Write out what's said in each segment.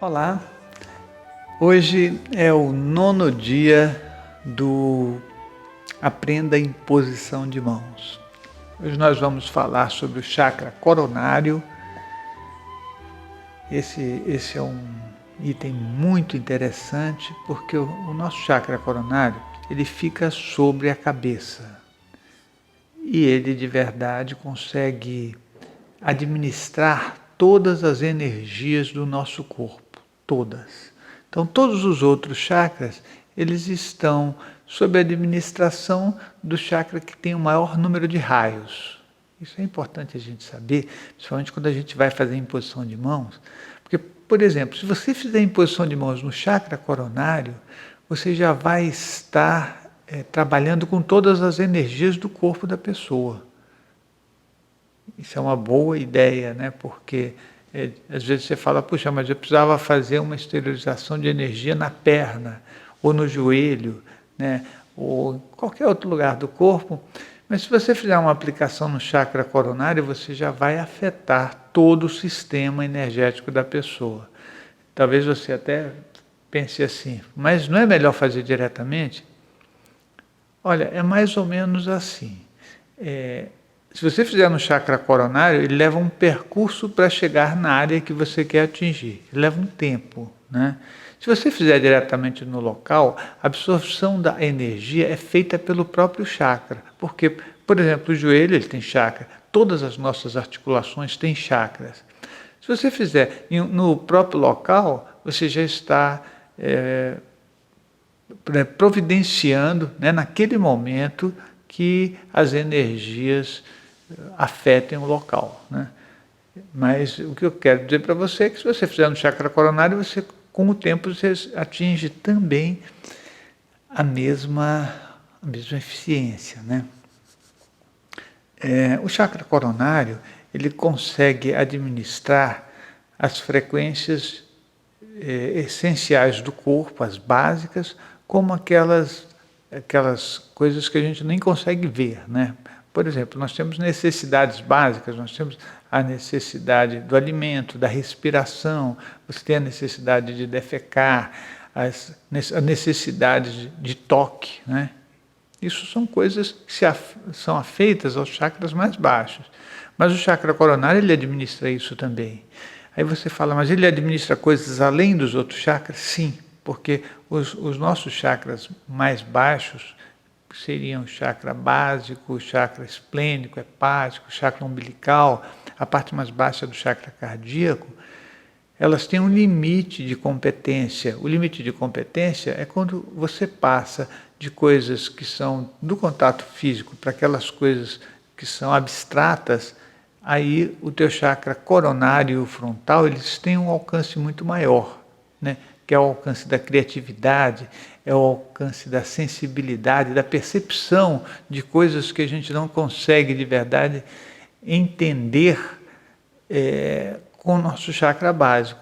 Olá, hoje é o 9º dia do Aprenda em Posição de Mãos. Hoje nós vamos falar sobre o chakra coronário. Esse é um item muito interessante porque o nosso chakra coronário ele fica sobre a cabeça e ele de verdade consegue administrar todas as energias do nosso corpo. Todas. Então, todos os outros chakras, eles estão sob a administração do chakra que tem o maior número de raios. Isso é importante a gente saber, principalmente quando a gente vai fazer imposição de mãos. Porque, por exemplo, se você fizer imposição de mãos no chakra coronário, você já vai estar trabalhando com todas as energias do corpo da pessoa. Isso é uma boa ideia, né? Porque às vezes você fala, puxa, mas eu precisava fazer uma esterilização de energia na perna, ou no joelho, né? Ou em qualquer outro lugar do corpo. Mas se você fizer uma aplicação no chakra coronário, você já vai afetar todo o sistema energético da pessoa. Talvez você até pense assim, mas não é melhor fazer diretamente? Olha, é mais ou menos assim. Se você fizer no chakra coronário, ele leva um percurso para chegar na área que você quer atingir. Ele leva um tempo, né? Se você fizer diretamente no local, a absorção da energia é feita pelo próprio chakra. Porque, por exemplo, o joelho ele tem chakra, todas as nossas articulações têm chakras. Se você fizer no próprio local, você já está providenciando, né, naquele momento que as energias afetem o local, né? Mas o que eu quero dizer para você é que se você fizer no chakra coronário, você, com o tempo, você atinge também a mesma eficiência, né? O chakra coronário, ele consegue administrar as frequências essenciais do corpo, as básicas, como aquelas coisas que a gente nem consegue ver, né? Por exemplo, nós temos necessidades básicas, nós temos a necessidade do alimento, da respiração, você tem a necessidade de defecar, a necessidade de toque, né? Isso são coisas que são afeitas aos chakras mais baixos. Mas o chakra coronário, ele administra isso também. Aí você fala, mas ele administra coisas além dos outros chakras? Sim, porque os nossos chakras mais baixos seriam o chakra básico, o chakra esplênico, hepático, o chakra umbilical, a parte mais baixa do chakra cardíaco, elas têm um limite de competência. O limite de competência é quando você passa de coisas que são do contato físico para aquelas coisas que são abstratas, aí o teu chakra coronário e o frontal, eles têm um alcance muito maior, né? Que é o alcance da criatividade, é o alcance da sensibilidade, da percepção de coisas que a gente não consegue de verdade entender com o nosso chakra básico.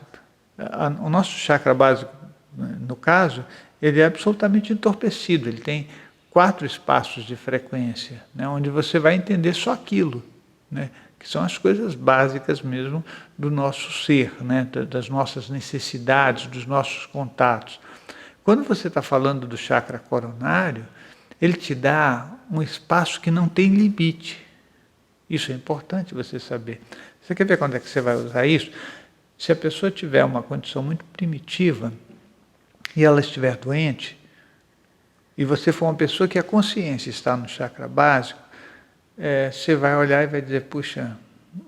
O nosso chakra básico, no caso, ele é absolutamente entorpecido, ele tem 4 espaços de frequência, né, onde você vai entender só aquilo, né, que são as coisas básicas mesmo do nosso ser, né, das nossas necessidades, dos nossos contatos. Quando você está falando do chakra coronário, ele te dá um espaço que não tem limite. Isso é importante você saber. Você quer ver quando é que você vai usar isso? Se a pessoa tiver uma condição muito primitiva e ela estiver doente, e você for uma pessoa que a consciência está no chakra básico, você vai olhar e vai dizer, puxa,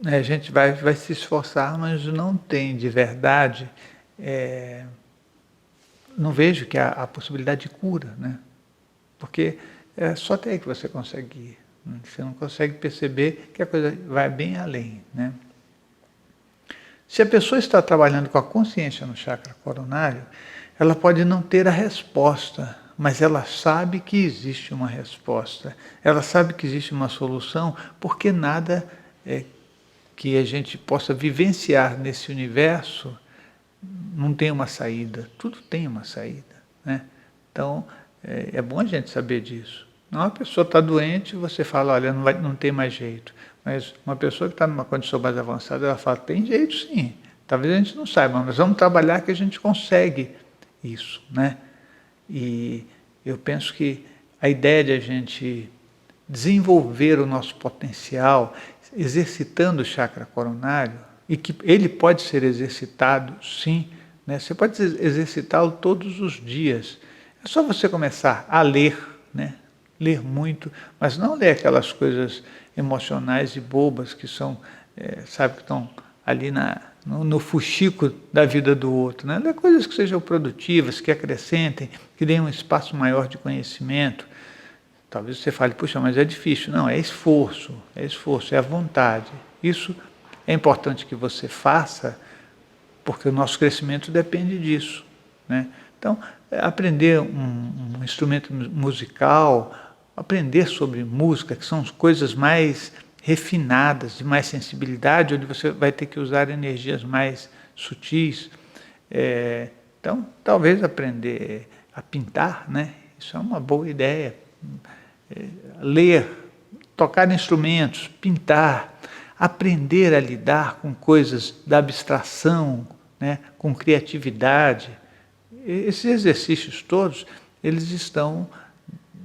a gente vai se esforçar, mas não tem de verdade, não vejo que há a possibilidade de cura, né? Porque é só até aí que você consegue ir, né? Você não consegue perceber que a coisa vai bem além, né? Se a pessoa está trabalhando com a consciência no chakra coronário, ela pode não ter a resposta, mas ela sabe que existe uma resposta, ela sabe que existe uma solução, porque nada que a gente possa vivenciar nesse universo não tem uma saída, tudo tem uma saída, né? Então, é bom a gente saber disso. Não, a pessoa está doente, você fala, olha, não tem mais jeito. Mas uma pessoa que está numa condição mais avançada, ela fala, tem jeito sim, Talvez a gente não saiba, mas vamos trabalhar que a gente consegue isso, né? E eu penso que a ideia de a gente desenvolver o nosso potencial, exercitando o chakra coronário, e que ele pode ser exercitado, sim, né? Você pode exercitá-lo todos os dias. É só você começar a ler, né? Ler muito, mas não ler aquelas coisas emocionais e bobas que são, sabe, que estão ali no fuxico da vida do outro, né? Ler coisas que sejam produtivas, que acrescentem, que deem um espaço maior de conhecimento. Talvez você fale, puxa, mas é difícil. Não, é esforço, é a vontade. Isso é importante que você faça, porque o nosso crescimento depende disso, né? Então, aprender um instrumento musical, aprender sobre música, que são coisas mais refinadas, de mais sensibilidade, onde você vai ter que usar energias mais sutis. Então, talvez aprender a pintar, né? Isso é uma boa ideia. Ler, tocar instrumentos, pintar, aprender a lidar com coisas da abstração, né? Com criatividade. Esses exercícios todos, eles estão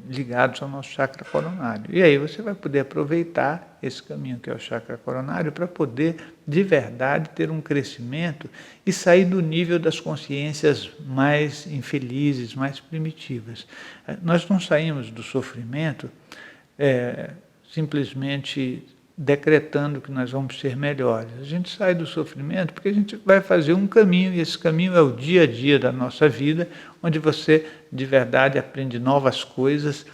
ligados ao nosso chakra coronário. E aí você vai poder aproveitar esse caminho que é o chakra coronário para poder, de verdade, ter um crescimento e sair do nível das consciências mais infelizes, mais primitivas. Nós não saímos do sofrimento simplesmente decretando que nós vamos ser melhores. A gente sai do sofrimento porque a gente vai fazer um caminho, e esse caminho é o dia a dia da nossa vida, onde você, de verdade, aprende novas coisas,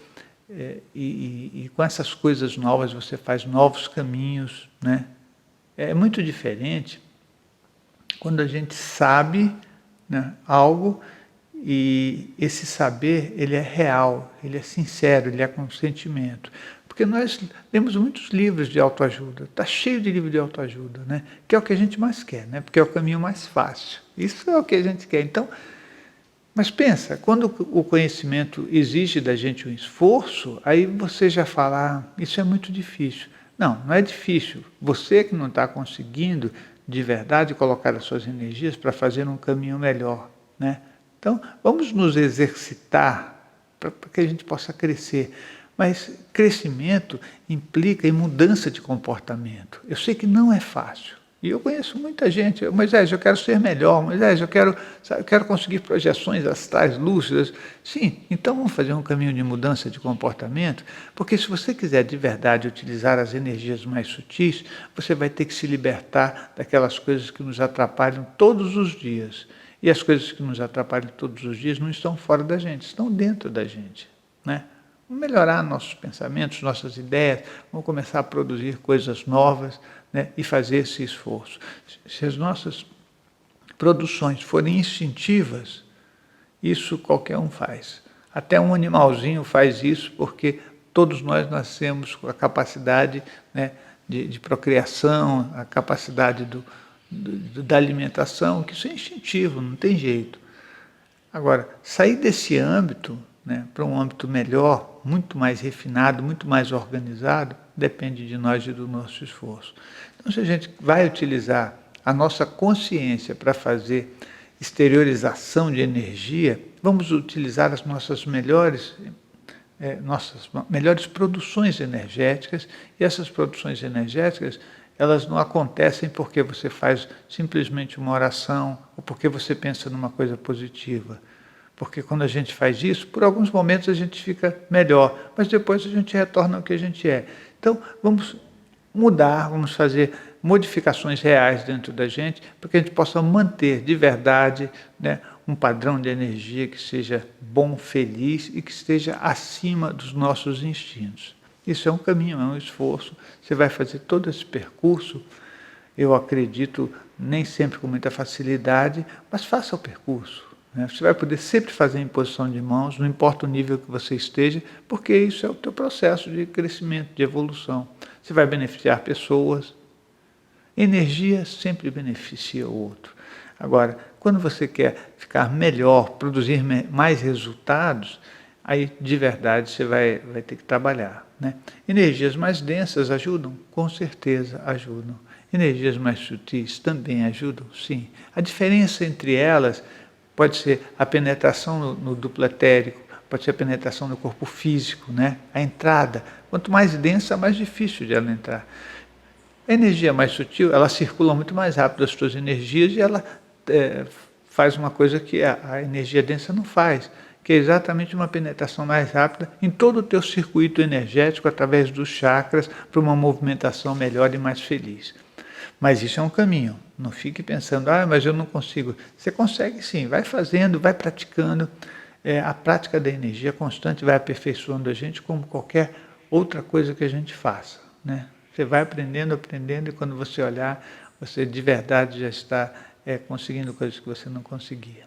e com essas coisas novas você faz novos caminhos, né? É muito diferente quando a gente sabe, né, algo, e esse saber, ele é real, ele é sincero, ele é com sentimento. Porque nós lemos muitos livros de autoajuda, está cheio de livro de autoajuda, né? Que é o que a gente mais quer, né? Porque é o caminho mais fácil. Isso é o que a gente quer. Então, mas pensa, quando o conhecimento exige da gente um esforço, aí você já fala, isso é muito difícil. Não, não é difícil. Você que não está conseguindo, de verdade, colocar as suas energias para fazer um caminho melhor, né? Então, vamos nos exercitar para que a gente possa crescer. Mas crescimento implica em mudança de comportamento. Eu sei que não é fácil. E eu conheço muita gente. Moisés, eu quero ser melhor. Moisés, eu quero conseguir projeções astrais lúcidas. Sim, então vamos fazer um caminho de mudança de comportamento, porque se você quiser de verdade utilizar as energias mais sutis, você vai ter que se libertar daquelas coisas que nos atrapalham todos os dias. E as coisas que nos atrapalham todos os dias não estão fora da gente, estão dentro da gente, né? Vamos melhorar nossos pensamentos, nossas ideias, vamos começar a produzir coisas novas, né, e fazer esse esforço. Se as nossas produções forem instintivas, isso qualquer um faz. Até um animalzinho faz isso, porque todos nós nascemos com a capacidade, né, de procriação, a capacidade da alimentação, que isso é instintivo, não tem jeito. Agora, sair desse âmbito, né, para um âmbito melhor, muito mais refinado, muito mais organizado, depende de nós e do nosso esforço. Então, se a gente vai utilizar a nossa consciência para fazer exteriorização de energia, vamos utilizar as nossas melhores produções energéticas, e essas produções energéticas, elas não acontecem porque você faz simplesmente uma oração ou porque você pensa numa coisa positiva. Porque quando a gente faz isso, por alguns momentos a gente fica melhor, mas depois a gente retorna ao que a gente é. Então, vamos mudar, vamos fazer modificações reais dentro da gente, para que a gente possa manter de verdade, né, um padrão de energia que seja bom, feliz e que esteja acima dos nossos instintos. Isso é um caminho, é um esforço. Você vai fazer todo esse percurso, eu acredito, nem sempre com muita facilidade, mas faça o percurso. Você vai poder sempre fazer imposição de mãos, não importa o nível que você esteja, porque isso é o teu processo de crescimento, de evolução. Você vai beneficiar pessoas. Energia sempre beneficia o outro. Agora, quando você quer ficar melhor, produzir mais resultados, aí de verdade você vai ter que trabalhar, né? Energias mais densas ajudam? Com certeza ajudam. Energias mais sutis também ajudam, sim. A diferença entre elas pode ser a penetração no duplo etérico, pode ser a penetração no corpo físico, né? A entrada. Quanto mais densa, mais difícil de ela entrar. A energia mais sutil, ela circula muito mais rápido as suas energias e ela faz uma coisa que a energia densa não faz, que é exatamente uma penetração mais rápida em todo o teu circuito energético através dos chakras para uma movimentação melhor e mais feliz. Mas isso é um caminho. Não fique pensando, mas eu não consigo. Você consegue sim, vai fazendo, vai praticando. A prática da energia constante vai aperfeiçoando a gente como qualquer outra coisa que a gente faça, né? Você vai aprendendo, aprendendo, e quando você olhar, você de verdade já está conseguindo coisas que você não conseguia.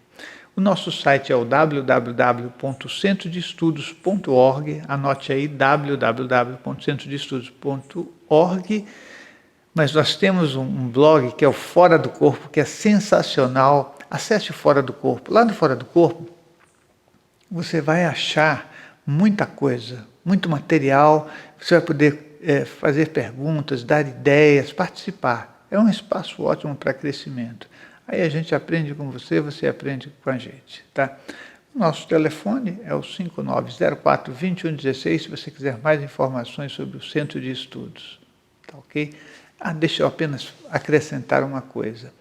O nosso site é o www.centrodeestudos.org, anote aí www.centrodeestudos.org, mas nós temos um blog que é o Fora do Corpo, que é sensacional. Acesse o Fora do Corpo. Lá no Fora do Corpo, você vai achar muita coisa, muito material, você vai poder fazer perguntas, dar ideias, participar. É um espaço ótimo para crescimento. Aí a gente aprende com você, você aprende com a gente, tá? O nosso telefone é o 5904-2116, se você quiser mais informações sobre o Centro de Estudos, tá ok? Deixa eu apenas acrescentar uma coisa.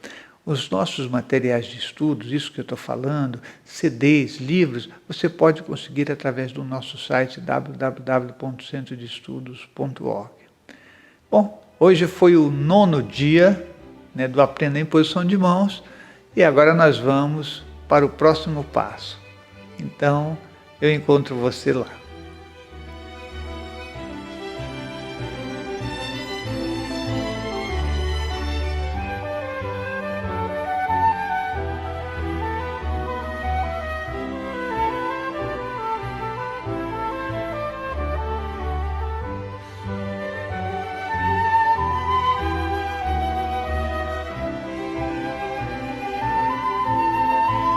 Os nossos materiais de estudos, isso que eu estou falando, CDs, livros, você pode conseguir através do nosso site www.centrodeestudos.org. Bom, hoje foi o 9º dia, né, do Aprenda em Posição de Mãos, e agora nós vamos para o próximo passo. Então, eu encontro você lá.